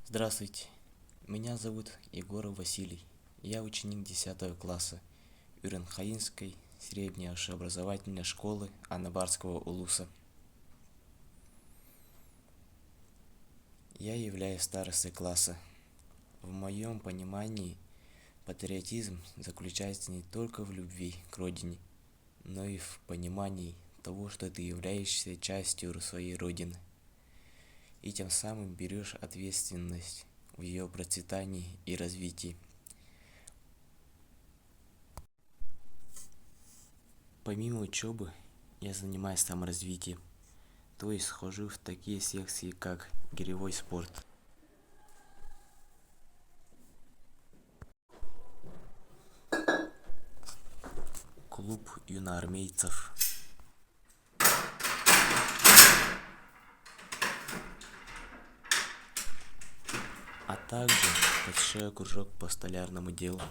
Здравствуйте, меня зовут Егоров Василий. Я ученик 10 класса Юренхаинской средней общеобразовательной школы Анабарского улуса. Я являюсь старостой класса. В моем понимании патриотизм заключается не только в любви к родине, но и в понимании того, что ты являешься частью своей родины, и тем самым берешь ответственность в ее процветании и развитии. Помимо учебы, я занимаюсь саморазвитием, то есть хожу в такие секции, как гиревой спорт, клуб юноармейцев, а также посещаю кружок по столярному делу.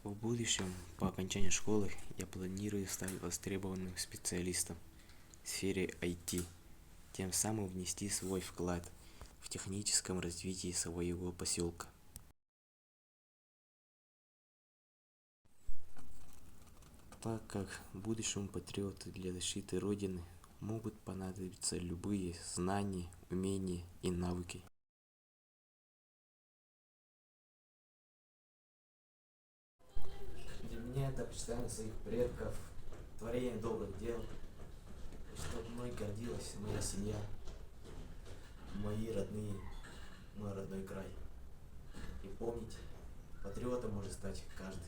В будущем, по окончании школы, я планирую стать востребованным специалистом в сфере IT, тем самым внести свой вклад в техническом развитии своего поселка. Так как будущему патриоту для защиты Родины могут понадобиться любые знания, умения и навыки. Для меня это почитание своих предков, творение добрых дел, чтобы мной гордилась моя семья, мои родные, мой родной край. И помните, патриотом может стать каждый.